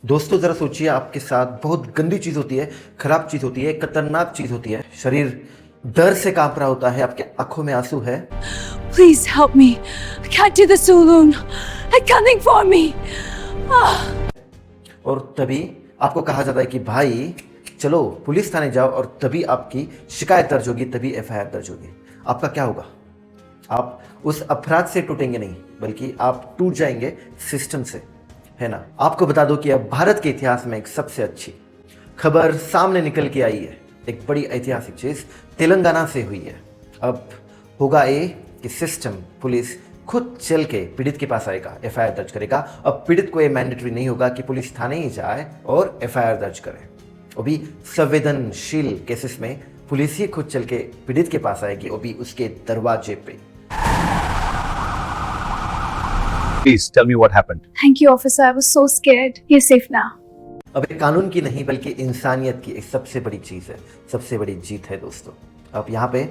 दोस्तों ज़रा सोचिए, आपके साथ बहुत गंदी चीज़ होती है, खराब चीज़ होती है, खतरनाक चीज़ होती है, शरीर डर से कांप रहा होता है, आपके आंखों में आंसू है। Please help me. I can't do this alone. I'm coming for me. और तभी आपको कहा जाता है कि भाई चलो पुलिस थाने जाओ, और तभी आपकी शिकायत दर्ज होगी, तभी एफआईआर दर्ज होगी। आपका क्या होगा? आप उस अपराध से टूटेंगे नहीं, बल्कि आप टूट जाएंगे सिस्टम से, है ना। आपको बता दो कि अब भारत के इतिहास में एक सबसे अच्छी खबर सामने निकल के आई है। एक बड़ी ऐतिहासिक चीज तेलंगाना से हुई है। अब होगा ये कि सिस्टम, पुलिस खुद चल के पीड़ित के पास आएगा, एफआईआर दर्ज करेगा। अब पीड़ित को ये मैंडेटरी नहीं होगा कि पुलिस थाने ही जाए और एफआईआर दर्ज करे। वो भी संवेदनशील केसेस में पुलिस ही खुद चल के पीड़ित के पास आएगी, वो भी उसके दरवाजे पे। Please tell me what happened. Thank you, officer. I was so scared. You're safe now. अब एक कानून की नहीं बल्कि इंसानियत की एक सबसे बड़ी चीज़ है, सबसे बड़ी जीत है दोस्तों। अब यहाँ पे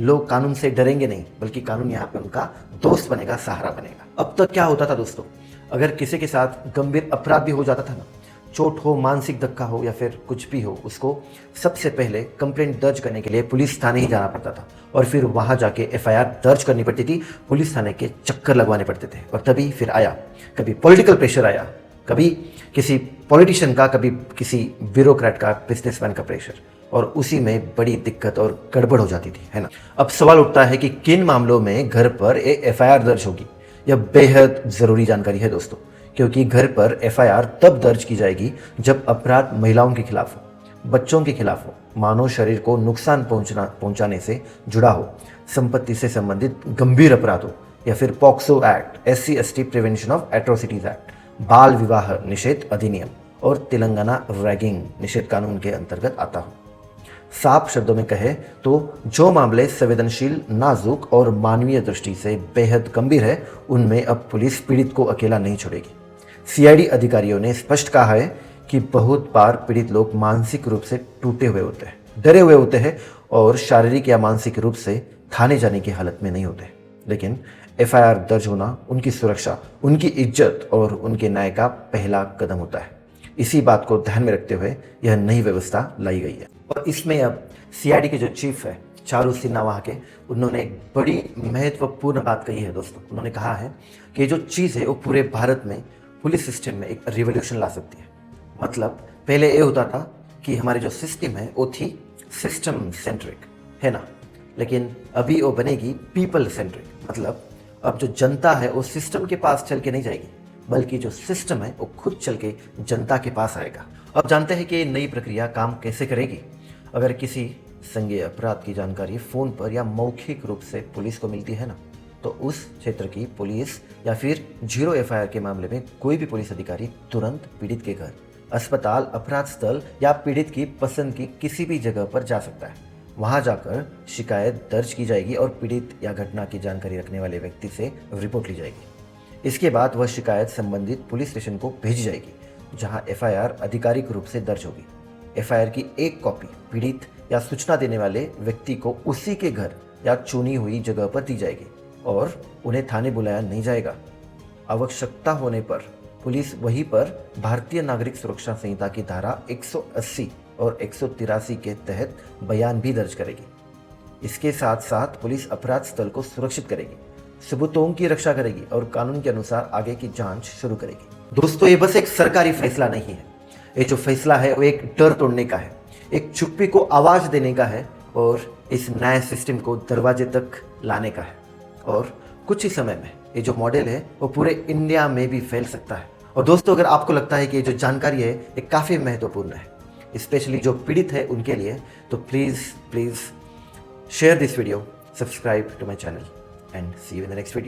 लोग कानून से डरेंगे नहीं, बल्कि कानून यहाँ पे उनका दोस्त बनेगा, सहारा बनेगा। अब तक क्या होता था दोस्तों, अगर किसी के साथ गंभीर अपराध भी हो जाता था ना, चोट हो, मानसिक धक्का हो या फिर कुछ भी हो, उसको सबसे पहले कंप्लेंट दर्ज करने के लिए पुलिस थाने ही जाना पड़ता था, और फिर वहाँ जाके एफआईआर दर्ज करनी पड़ती थी। पुलिस थाने के चक्कर लगवाने पड़ते थे, और तभी फिर आया कभी पॉलिटिकल प्रेशर आया, कभी किसी पॉलिटिशियन का, कभी किसी ब्यूरोक्रेट का, बिजनेसमैन का प्रेशर, और उसी में बड़ी दिक्कत और गड़बड़ हो जाती थी, है ना। अब सवाल उठता है कि किन मामलों में घर पर एफआईआर दर्ज होगी। यह बेहद ज़रूरी जानकारी है दोस्तों, क्योंकि घर पर एफआईआर तब दर्ज की जाएगी जब अपराध महिलाओं के खिलाफ हो, बच्चों के खिलाफ हो, मानव शरीर को नुकसान पहुंचाने से जुड़ा हो, संपत्ति से संबंधित गंभीर अपराध हो, या फिर POCSO act, SC/ST prevention of atrocities act, बाल विवाह निषेध अधिनियम और तेलंगाना रैगिंग निषेध कानून के अंतर्गत आता हो। साफ शब्दों में कहे तो जो मामले संवेदनशील, नाजुक और मानवीय दृष्टि से बेहद गंभीर है, उनमें अब पुलिस पीड़ित को अकेला नहीं छोड़ेगी। CID अधिकारियों ने स्पष्ट कहा है कि बहुत बार पीड़ित लोग मानसिक रूप से टूटे हुए होते हैं, डरे हुए होते हैं, और शारीरिक या मानसिक रूप से थाने जाने की हालत में नहीं होते। लेकिन एफआईआर दर्ज होना उनकी सुरक्षा, उनकी इज्जत और उनके न्याय का पहला कदम होता है। इसी बात को ध्यान में रखते हुए यह नई व्यवस्था लाई गई है। और इसमें अब CID के जो चीफ है, चारू सिन्हा वहाँ के, उन्होंने एक बड़ी महत्वपूर्ण बात कही है दोस्तों। उन्होंने कहा है कि जो चीज़ है वो पूरे भारत में पुलिस सिस्टम में एक रिवोल्यूशन ला सकती है। मतलब पहले ये होता था कि हमारी जो सिस्टम है वो थी सिस्टम सेंट्रिक, है ना, लेकिन अभी वो बनेगी पीपल सेंट्रिक। मतलब अब जो जनता है वो सिस्टम के पास चल के नहीं जाएगी, बल्कि जो सिस्टम है वो खुद चल के जनता के पास आएगा। अब जानते हैं कि ये नई प्रक्रिया काम कैसे करेगी। अगर किसी संज्ञेय अपराध की जानकारी फ़ोन पर या मौखिक रूप से पुलिस को मिलती है ना, तो उस क्षेत्र की पुलिस या फिर 0 एफआईआर के मामले में कोई भी पुलिस अधिकारी तुरंत पीड़ित के घर, अस्पताल, अपराध स्थल या पीड़ित की पसंद की किसी भी जगह पर जा सकता है। वहां जाकर शिकायत दर्ज की जाएगी और पीड़ित या घटना की जानकारी रखने वाले व्यक्ति से रिपोर्ट ली जाएगी। इसके बाद वह शिकायत संबंधित पुलिस स्टेशन को भेजी जाएगी, जहां एफआईआर आधिकारिक रूप से दर्ज होगी। एफआईआर की एक कॉपी पीड़ित या सूचना देने वाले व्यक्ति को उसी के घर या चुनी हुई जगह पर दी जाएगी, और उन्हें थाने बुलाया नहीं जाएगा। आवश्यकता होने पर पुलिस वहीं पर भारतीय नागरिक सुरक्षा संहिता की धारा 180 और 183 के तहत बयान भी दर्ज करेगी। इसके साथ साथ पुलिस अपराध स्थल को सुरक्षित करेगी, सबूतों की रक्षा करेगी और कानून के अनुसार आगे की जांच शुरू करेगी। दोस्तों, ये बस एक सरकारी फैसला नहीं है। ये जो फैसला है वो एक डर तोड़ने का है, एक चुप्पी को आवाज देने का है, और इस नए सिस्टम को दरवाजे तक लाने का है। और कुछ ही समय में ये जो मॉडल है वो पूरे इंडिया में भी फैल सकता है। और दोस्तों, अगर आपको लगता है कि ये जो जानकारी है ये काफ़ी महत्वपूर्ण है, स्पेशली जो पीड़ित है उनके लिए, तो please share this video, subscribe to my channel, and see you in the next video.